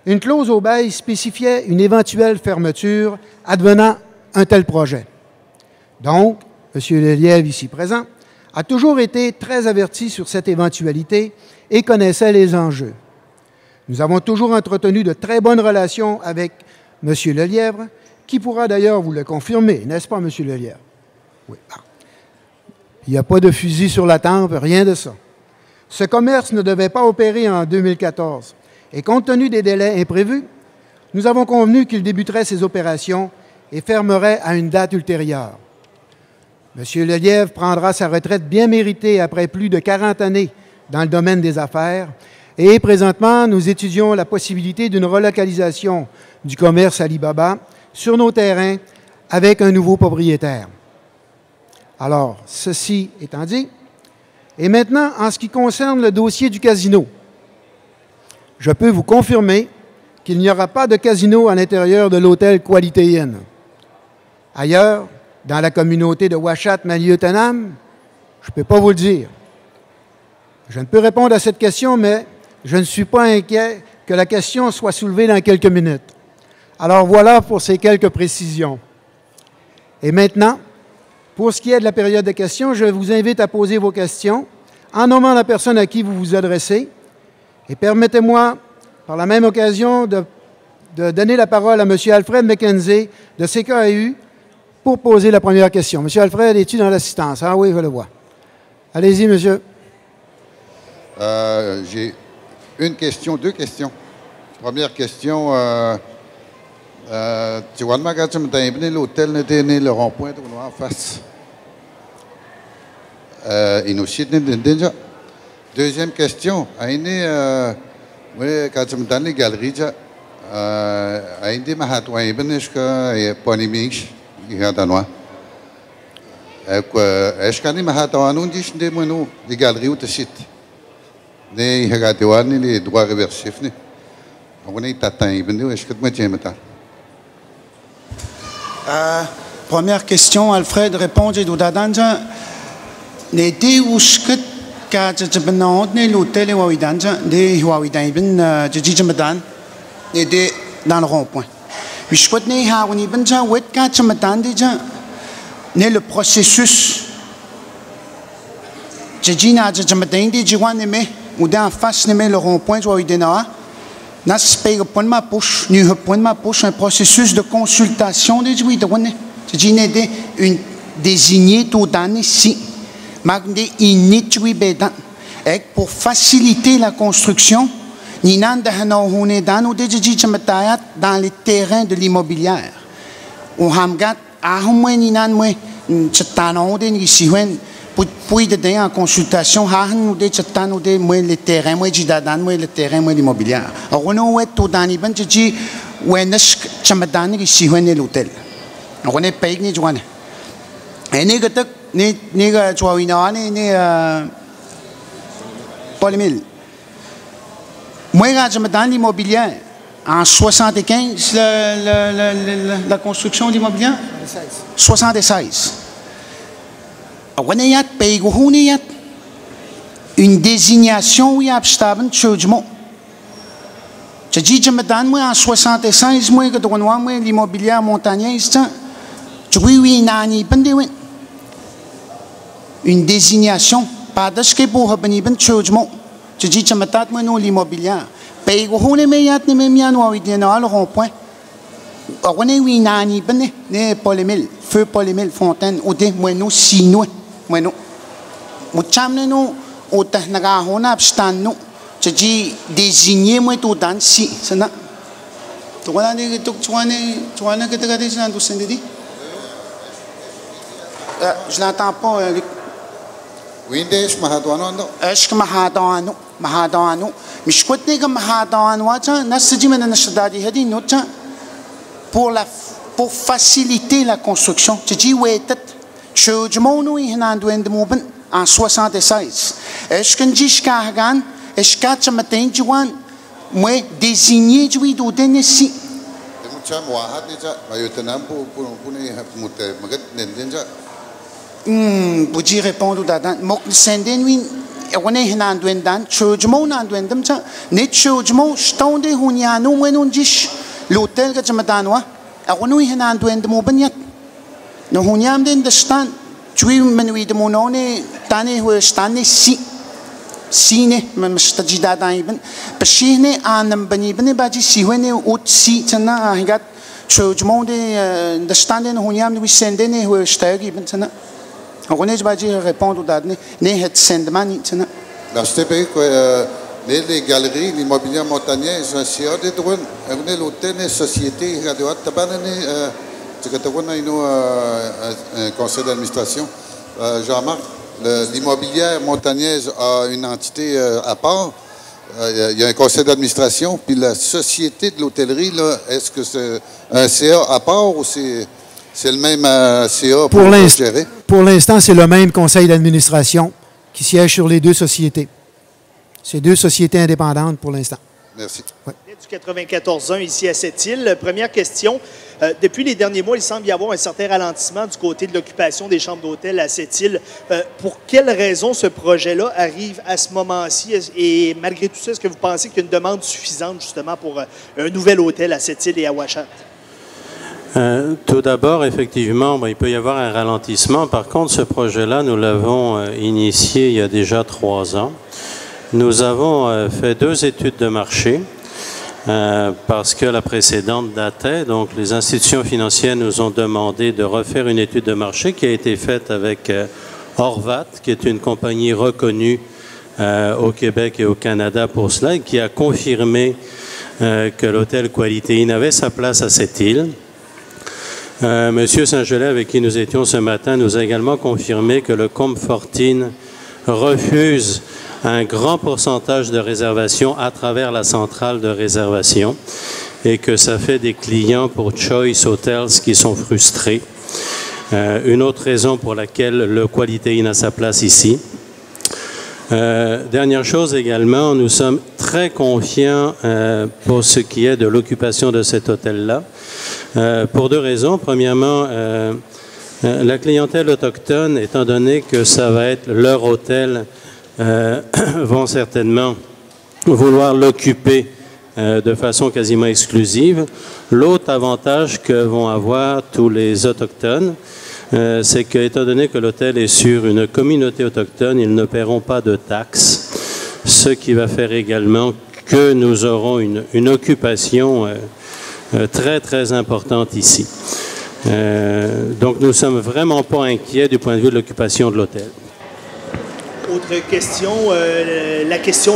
une clause au bail spécifiait une éventuelle fermeture advenant un tel projet. Donc, M. Lelièvre, ici présent, a toujours été très averti sur cette éventualité et connaissait les enjeux. Nous avons toujours entretenu de très bonnes relations avec M. Lelièvre, qui pourra d'ailleurs vous le confirmer, n'est-ce pas, M. Lelièvre? Oui. Il n'y a pas de fusil sur la tempe, rien de ça. Ce commerce ne devait pas opérer en 2014, et compte tenu des délais imprévus, nous avons convenu qu'il débuterait ses opérations et fermerait à une date ultérieure. M. Lelièvre prendra sa retraite bien méritée après plus de 40 années dans le domaine des affaires et présentement, nous étudions la possibilité d'une relocalisation du commerce Alibaba sur nos terrains avec un nouveau propriétaire. Alors, ceci étant dit, et maintenant, en ce qui concerne le dossier du casino, je peux vous confirmer qu'il n'y aura pas de casino à l'intérieur de l'hôtel Quality Inn. Ailleurs, dans la communauté de Ouachat-Maliotenam, je ne peux pas vous le dire. Je ne peux répondre à cette question, mais je ne suis pas inquiet que la question soit soulevée dans quelques minutes. Alors voilà pour ces quelques précisions. Et maintenant, pour ce qui est de la période de questions, je vous invite à poser vos questions en nommant la personne à qui vous vous adressez. Et permettez-moi, par la même occasion, de donner la parole à M. Alfred McKenzie de CKAU pour poser la première question. M. Alfred, es-tu dans l'assistance? Ah oui, je le vois. Allez-y, monsieur. J'ai une question, deux questions. Première question, tu vois, l'hôtel n'était né le rond-point en face. Deuxième question, quand tu me donnes les galeries, est-ce que les galeries ou site les droits réversifs? Première question, Alfred répond de Doudadanja. N'était où ce que tu peux nous l'hôtel et Wawidanja, des Wawidaïben, de Djidjamadan, n'était dans le rond-point. Mais je crois que nous avons dit que le processus ou en face le rond-point un processus de consultation une désigné tout dans ici pour faciliter la construction dans les terrains de l'immobilière. Puis en consultation, les terrains, les terrains immobiliers. Alors, on est tout dans les bancs, on est ici, on est l'hôtel. On est payé, on est Paul Émile. Moi, quand je me donne l'immobilier, en 75, la construction d'immobilier? 76. Une désignation où il y a jugement. Je dis, je me donne, moi, en 76, moi, que je l'immobilier montagnais, je oui, une désignation. Pas de ce que pour ben jugement. Je dis, je me donne, moi, l'immobilier. Pays où on est meilleur, ne me mien, ou il y a un rond-point. On est oui, nani, ben, ne Paul Émile, feu Paul Émile Fontaine, ou des, moi, nous, si nous, moi, nous. Moucham, nous, au Tahnagahona, abstan, nous. Je dis, désigner, moi, tout dans si, c'est ça. Tu vois, tu vois, que tu as dit, je l'entends pas, Oui, je m'adonne. Est-ce que mahadano? Mais je crois que mahadano, pour faciliter la construction. Je dis, oui, en 76. Est-ce que je dis, est-ce que je me dis, moi, désigné, je vais donner ici. Pour dire répondre à Mok Senden, on est un douendant, chujmo nan douendam, net chujmo, stonde huniano, when on dish, l'hôtel que je me donne, à on est un douendam banyat. No huniam den de stand, tu menui de monone, tane ou stane si. Sine, même stajida d'aiben, pachine anam banibene baji siwene ut si tana, hingat, chujmo de stand in huniam, we send in who stagi bentana. On est obligé de répondre aux dates. Les galeries, l'immobilier montagnais, c'est un des droits. On est l'hôtel, les sociétés, un conseil d'administration. Jean-Marc, l'immobilier montagnais a une entité à part. Il y a un conseil d'administration. Puis la société de l'hôtellerie, est-ce que c'est un CA à part ou c'est le même CA pour gérer? Pour l'instant, c'est le même conseil d'administration qui siège sur les deux sociétés. C'est deux sociétés indépendantes pour l'instant. Merci. Ouais. Du 94.1 ici à Sept-Îles. Première question. Depuis les derniers mois, il semble y avoir un certain ralentissement du côté de l'occupation des chambres d'hôtel à Sept-Îles. Pour quelles raisons ce projet-là arrive à ce moment-ci? Et malgré tout ça, est-ce que vous pensez qu'il y a une demande suffisante justement pour un nouvel hôtel à Sept-Îles et à Ouachat? Tout d'abord, effectivement, il peut y avoir un ralentissement. Par contre, ce projet-là, nous l'avons initié il y a déjà 3 ans. Nous avons fait 2 études de marché parce que la précédente datait. Donc, les institutions financières nous ont demandé de refaire une étude de marché qui a été faite avec Horvat, qui est une compagnie reconnue au Québec et au Canada pour cela, et qui a confirmé que l'hôtel Quality Inn avait sa place à cette île. Monsieur Saint-Gelais, avec qui nous étions ce matin, nous a également confirmé que le Comfort Inn refuse un grand pourcentage de réservations à travers la centrale de réservation et que ça fait des clients pour Choice Hotels qui sont frustrés. Une autre raison pour laquelle le Quality Inn a sa place ici. Dernière chose également, nous sommes très confiants pour ce qui est de l'occupation de cet hôtel-là, pour 2 raisons. Premièrement, la clientèle autochtone, étant donné que ça va être leur hôtel, vont certainement vouloir l'occuper de façon quasiment exclusive. L'autre avantage que vont avoir tous les autochtones, c'est que, étant donné que l'hôtel est sur une communauté autochtone, ils ne paieront pas de taxes, ce qui va faire également que nous aurons une occupation très, très importante ici. Donc, nous ne sommes vraiment pas inquiets du point de vue de l'occupation de l'hôtel. Autre question,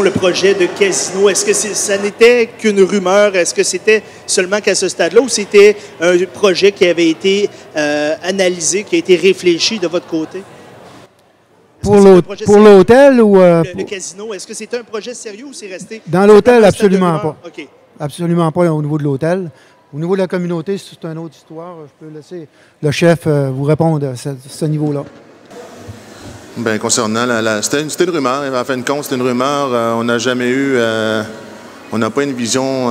le projet de casino, est-ce que ça n'était qu'une rumeur? Est-ce que c'était seulement qu'à ce stade-là ou c'était un projet qui avait été analysé, qui a été réfléchi de votre côté? Pour l'hôtel ou... le casino, est-ce que c'était un projet sérieux ou c'est resté... Dans l'hôtel, absolument pas. Okay. Absolument pas au niveau de l'hôtel. Au niveau de la communauté, c'est une autre histoire. Je peux laisser le chef vous répondre à ce niveau-là. Bien, concernant c'était une rumeur. En fin de compte, c'est une rumeur. On n'a jamais eu... on n'a pas une vision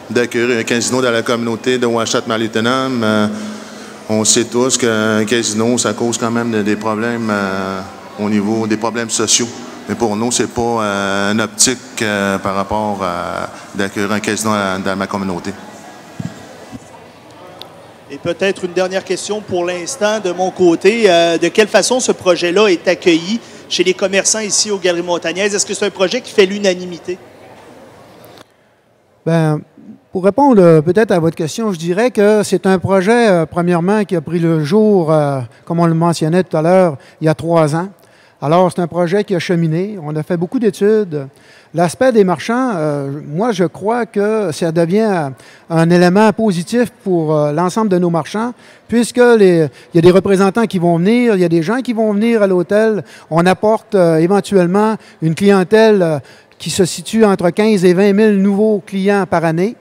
d'accueillir un casino dans la communauté de Ouachette-Malleetenam. On sait tous qu'un casino, ça cause quand même des problèmes au niveau des problèmes sociaux. Mais pour nous, c'est pas une optique par rapport à d'accueillir un casino dans ma communauté. Et peut-être une dernière question pour l'instant de mon côté. De quelle façon ce projet-là est accueilli chez les commerçants ici aux Galeries Montagnaises? Est-ce que c'est un projet qui fait l'unanimité? Bien, pour répondre peut-être à votre question, je dirais que c'est un projet, premièrement, qui a pris le jour, comme on le mentionnait tout à l'heure, il y a 3 ans. Alors, c'est un projet qui a cheminé. On a fait beaucoup d'études. L'aspect des marchands, moi, je crois que ça devient un élément positif pour l'ensemble de nos marchands, puisque il y a des représentants qui vont venir, il y a des gens qui vont venir à l'hôtel. On apporte éventuellement une clientèle qui se situe entre 15 et 20 000 nouveaux clients par année,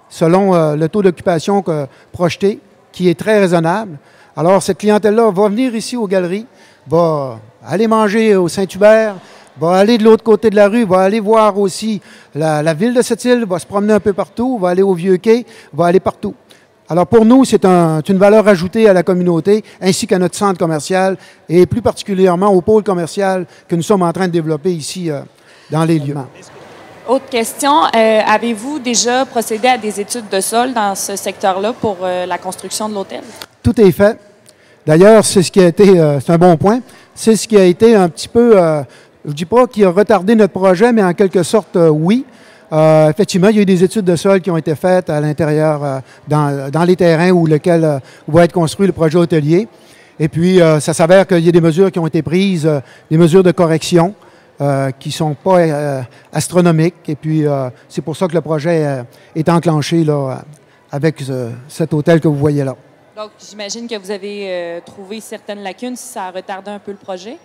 selon le taux d'occupation projeté, qui est très raisonnable. Alors, cette clientèle-là va venir ici aux galeries, va aller manger au Saint-Hubert, va aller de l'autre côté de la rue, va aller voir aussi la ville de Sept-Îles, va se promener un peu partout, va aller au Vieux-Quai, va aller partout. Alors pour nous, c'est une valeur ajoutée à la communauté, ainsi qu'à notre centre commercial, et plus particulièrement au pôle commercial que nous sommes en train de développer ici dans les lieux. Autre question, avez-vous déjà procédé à des études de sol dans ce secteur-là pour la construction de l'hôtel? Tout est fait. D'ailleurs, c'est ce qui a été, c'est un bon point, c'est ce qui a été un petit peu, je ne dis pas qu'il a retardé notre projet, mais en quelque sorte, oui. Effectivement, il y a eu des études de sol qui ont été faites à l'intérieur, dans les terrains où lequel va être construit le projet hôtelier. Et puis, ça s'avère qu'il y a des mesures qui ont été prises, des mesures de correction qui ne sont pas astronomiques. Et puis, c'est pour ça que le projet est enclenché là, avec cet hôtel que vous voyez là. Donc, j'imagine que vous avez trouvé certaines lacunes si ça a retardé un peu le projet?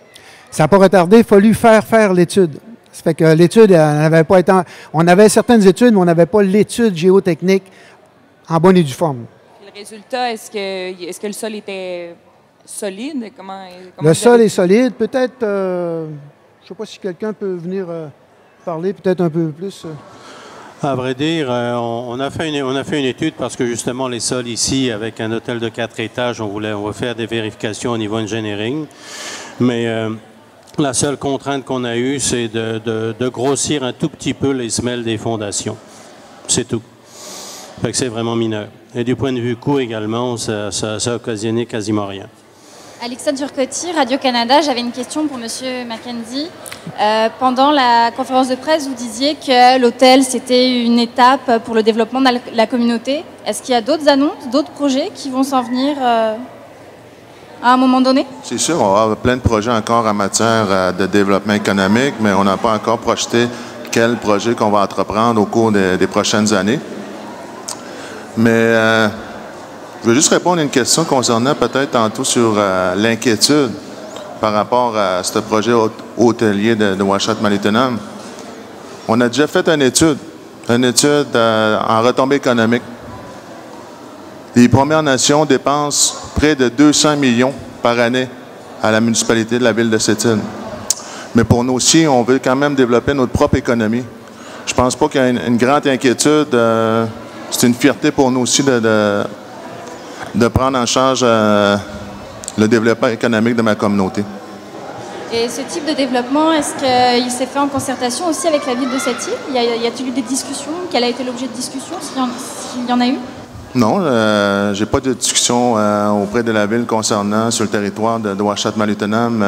Ça n'a pas retardé, il a fallu faire l'étude. Ça fait que l'étude, n'avait pas été... On avait certaines études, mais on n'avait pas l'étude géotechnique en bonne et due forme. Le résultat, est-ce que le sol était solide? Comment le sol est solide. Peut-être, je ne sais pas si quelqu'un peut venir parler peut-être un peu plus. À vrai dire, on a fait une étude parce que justement les sols ici, avec un hôtel de 4 étages, on va faire des vérifications au niveau engineering. Mais la seule contrainte qu'on a eue, c'est de grossir un tout petit peu les semelles des fondations. C'est tout. Fait que c'est vraiment mineur. Et du point de vue coût également, ça a occasionné quasiment rien. Alexandre Turcotti, Radio-Canada. J'avais une question pour M. Mackenzie. Pendant la conférence de presse, vous disiez que l'hôtel, c'était une étape pour le développement de la communauté. Est-ce qu'il y a d'autres annonces, d'autres projets qui vont s'en venir à un moment donné? C'est sûr, on va avoir plein de projets encore en matière de développement économique, mais on n'a pas encore projeté quel projet qu'on va entreprendre au cours des prochaines années. Mais... je veux juste répondre à une question concernant peut-être tantôt sur l'inquiétude par rapport à ce projet hôtelier de Ouachette-Malleetenam. On a déjà fait une étude en retombée économique. Les Premières Nations dépensent près de 200 millions par année à la municipalité de la ville de Sept-Îles. Mais pour nous aussi, on veut quand même développer notre propre économie. Je ne pense pas qu'il y ait une grande inquiétude. C'est une fierté pour nous aussi de prendre en charge le développement économique de ma communauté. Et ce type de développement, est-ce qu'il s'est fait en concertation aussi avec la ville de Sept-Îles? Y a-t-il eu des discussions? Quel a été l'objet de discussion, s'il y en a eu? Non, j'ai pas de discussion auprès de la ville concernant sur le territoire de Ouachette-Malleetenam.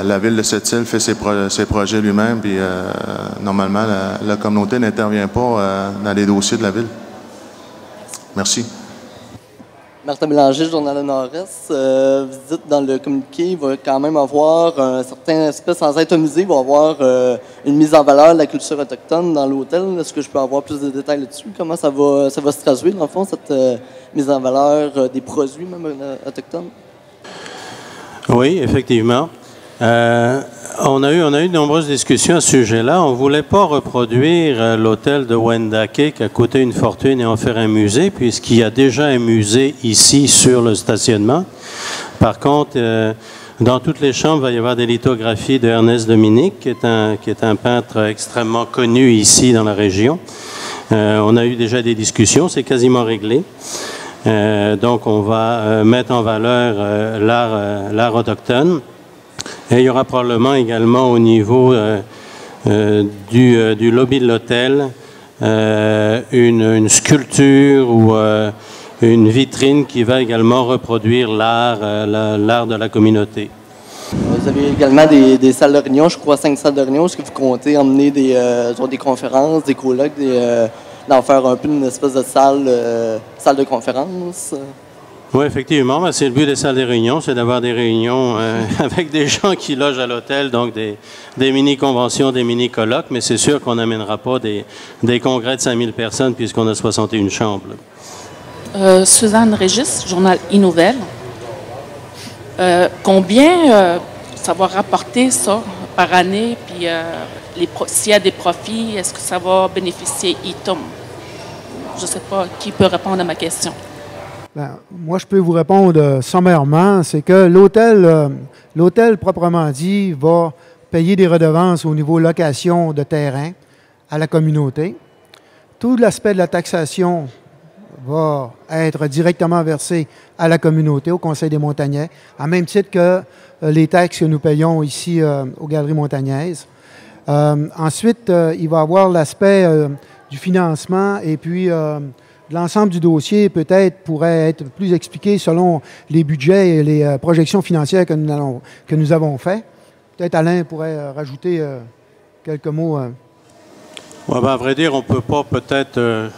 La ville de Sept-Îles fait ses projets lui-même, puis normalement, la communauté n'intervient pas dans les dossiers de la ville. Merci. Martin Bélanger, Journal de Nord-Est. Vous dites dans le communiqué, il va quand même avoir un certain aspect, sans être un musée, il va avoir une mise en valeur de la culture autochtone dans l'hôtel. Est-ce que je peux avoir plus de détails là-dessus? Comment ça va se traduire, dans le fond, cette mise en valeur des produits même autochtones? Oui, effectivement. On a eu de nombreuses discussions à ce sujet-là. On ne voulait pas reproduire l'hôtel de Wendake qui a coûté une fortune et en faire un musée, puisqu'il y a déjà un musée ici sur le stationnement. Par contre, Dans toutes les chambres, il va y avoir des lithographies de Ernest Dominique, qui est un peintre extrêmement connu ici dans la région. On a eu déjà des discussions, c'est quasiment réglé. Donc, on va mettre en valeur l'art autochtone. Et il y aura probablement également au niveau du lobby de l'hôtel une sculpture ou une vitrine qui va également reproduire l'art de la communauté. Vous avez également des salles de réunion, je crois 5 salles de réunion. Est-ce que vous comptez emmener des conférences, des colloques, d'en faire un peu une espèce de salle de conférence? Oui, effectivement. C'est le but des salles de réunion, c'est d'avoir des réunions avec des gens qui logent à l'hôtel, donc des mini-conventions, des mini-colloques, mais c'est sûr qu'on n'amènera pas des congrès de 5000 personnes puisqu'on a 61 chambres. Suzanne Régis, journal e-Nouvelles. Combien ça va rapporter, ça, par année? Puis s'il y a des profits, est-ce que ça va bénéficier ITOM? Je ne sais pas qui peut répondre à ma question. Ben, moi, je peux vous répondre sommairement. C'est que l'hôtel, proprement dit, va payer des redevances au niveau location de terrain à la communauté. Tout l'aspect de la taxation va être directement versé à la communauté, au Conseil des Montagnais, en même titre que les taxes que nous payons ici aux Galeries Montagnaises. Ensuite, il va y avoir l'aspect du financement et puis l'ensemble du dossier peut-être pourrait être plus expliqué selon les budgets et les projections financières que nous avons fait. Peut-être Alain pourrait rajouter quelques mots. Ouais, ben, à vrai dire, on ne peut pas peut-être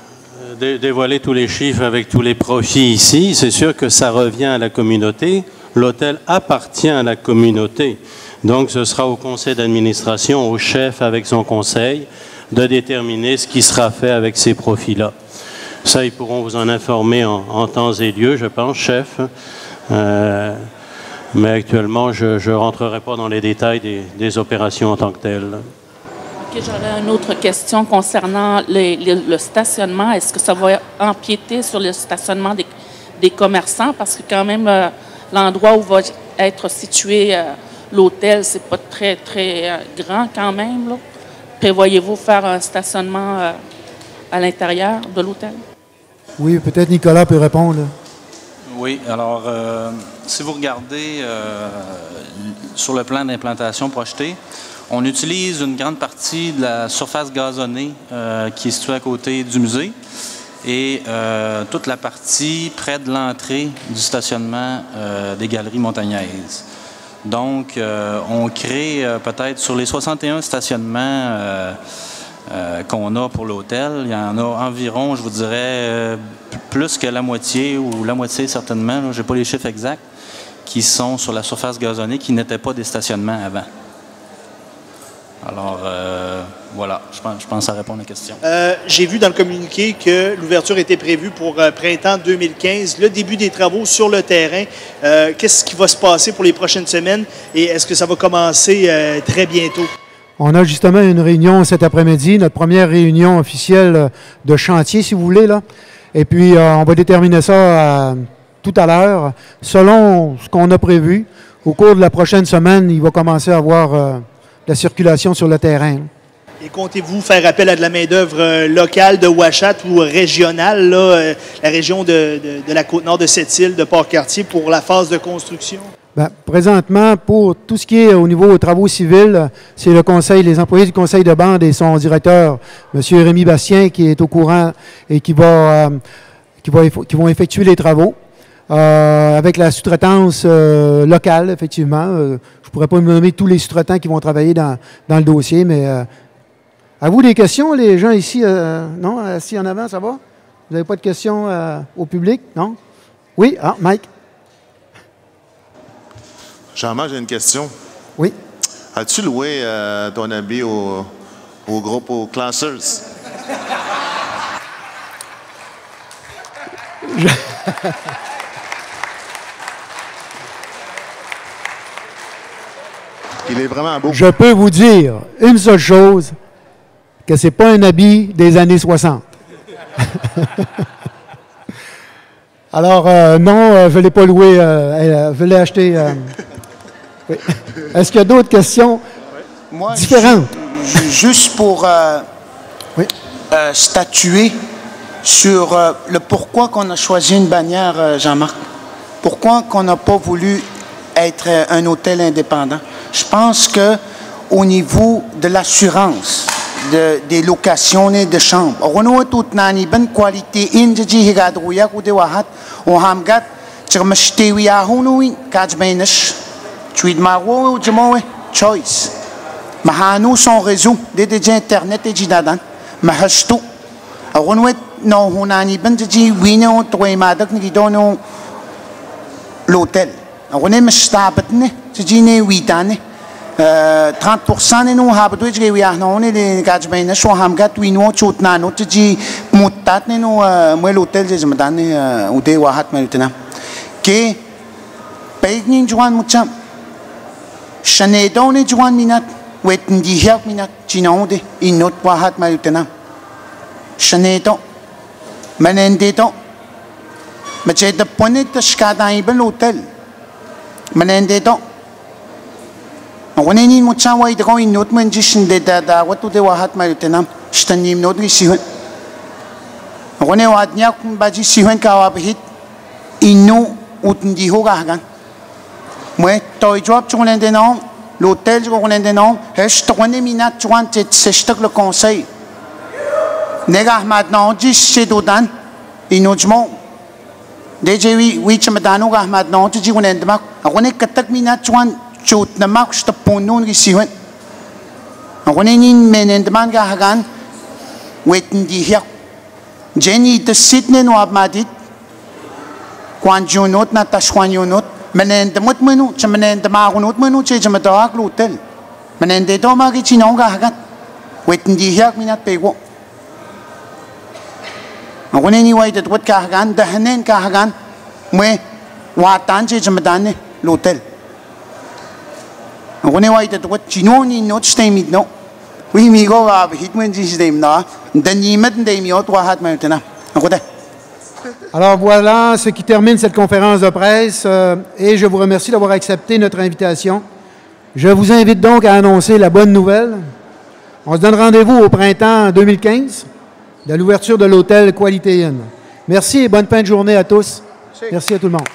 dévoiler tous les chiffres avec tous les profits ici. C'est sûr que ça revient à la communauté. L'hôtel appartient à la communauté. Donc, ce sera au conseil d'administration, au chef avec son conseil, de déterminer ce qui sera fait avec ces profits-là. Ça, ils pourront vous en informer en temps et lieu, je pense, chef. Mais actuellement, je ne rentrerai pas dans les détails des opérations en tant que telles. OK, j'aurais une autre question concernant le stationnement. Est-ce que ça va empiéter sur le stationnement des commerçants? Parce que quand même, l'endroit où va être situé l'hôtel, c'est pas très, très grand quand même, là. Prévoyez-vous faire un stationnement à l'intérieur de l'hôtel? Oui, peut-être Nicolas peut répondre. Oui, alors, si vous regardez sur le plan d'implantation projeté, on utilise une grande partie de la surface gazonnée qui est située à côté du musée et toute la partie près de l'entrée du stationnement des Galeries Montagnaises. Donc, on crée peut-être sur les 61 stationnements qu'on a pour l'hôtel, il y en a environ, je vous dirais, plus que la moitié ou la moitié certainement, je n'ai pas les chiffres exacts, qui sont sur la surface gazonnée, qui n'étaient pas des stationnements avant. Alors, voilà, je pense que ça répond à la question. J'ai vu dans le communiqué que l'ouverture était prévue pour printemps 2015, le début des travaux sur le terrain. Qu'est-ce qui va se passer pour les prochaines semaines et est-ce que ça va commencer très bientôt? On a justement une réunion cet après-midi, notre première réunion officielle de chantier, si vous voulez, là. Et puis, on va déterminer ça tout à l'heure. Selon ce qu'on a prévu, au cours de la prochaine semaine, il va commencer à avoir la circulation sur le terrain. Et comptez-vous faire appel à de la main-d'œuvre locale de Ouachat ou régionale, là, la région de la Côte-Nord de Sept-Îles, de Port-Cartier, pour la phase de construction? Bien, présentement, pour tout ce qui est au niveau des travaux civils, c'est le conseil, les employés du conseil de bande et son directeur, M. Rémi Bastien, qui est au courant et qui vont effectuer les travaux. Avec la sous-traitance locale, effectivement. Je ne pourrais pas me nommer tous les sous-traitants qui vont travailler dans le dossier, mais à vous des questions, les gens ici, non? Assis en avant, ça va? Vous n'avez pas de questions au public? Non? Oui? Ah, Mike? Jean-Marc, j'ai une question. Oui. As-tu loué ton habit au groupe, aux Classers? Il est vraiment beau. Je peux vous dire une seule chose, que ce n'est pas un habit des années 60. Alors, non, je ne l'ai pas loué. Je l'ai acheté Oui. Est-ce qu'il y a d'autres questions différentes? Juste pour statuer sur le pourquoi qu'on a choisi une bannière, Jean-Marc. Pourquoi qu'on n'a pas voulu être un hôtel indépendant? Je pense qu'au niveau de l'assurance, des locations et de chambres, on a toute une bonne qualité. Choice. Mahano son réseau de internet et jidadan. Mahasto. Aronwet no hunani benji wino toimadak ni dono l'hôtel. Aronem stabatne, tjine witane. 30% ne no habdo je wi ahno ne de gajbena so hamgat wino chutna no tji mutat ne no mo l'hôtel je madane ude wahat malutena. Ke pegnin juan mucham. Shanedone juan minat. Wetin di help minat chinonde inot wahat malutena. Shanedo manendedo mache de ponet skada ibel hotel manendedo oneni mucha wai de going not menjishin de da watu de wahat malutena shtanim nodri sihun one wadnya baji sihun ka wabhit inu utndi hoga hagan moi toy job chonende non l'hôtel chonende non hesh tone minat chuan c'est stak le conseil Nega maintenant, 10 chez Dodan, inojmo. Déjà, oui, tu me donnes au maintenant, tu dis on est de marque. On est 4 minutes, tu ne marches pas pour nous ici. On est une mène de mangue à Hagan, waiting here. Jenny de Sydney no abmadit. Quand je note, n'a pas choisi note. Mène de mot menu, tu mène de marronot menu, tu me dois à l'hôtel. Mène de domari chinonga Hagan. Waiting here, minute paywo. On est ni ouais de droite cargan, de hanen cargan, mais watan je me donne l'hôtel. On est ouais de droite, chino ni not stemid no. Oui, mi go va hitman ji stem na, de ni met de mi autre hat maintenant. Alors voilà ce qui termine cette conférence de presse et je vous remercie d'avoir accepté notre invitation. Je vous invite donc à annoncer la bonne nouvelle. On se donne rendez-vous au printemps 2015. De l'ouverture de l'hôtel Quality Inn. Merci et bonne fin de journée à tous. Merci à tout le monde.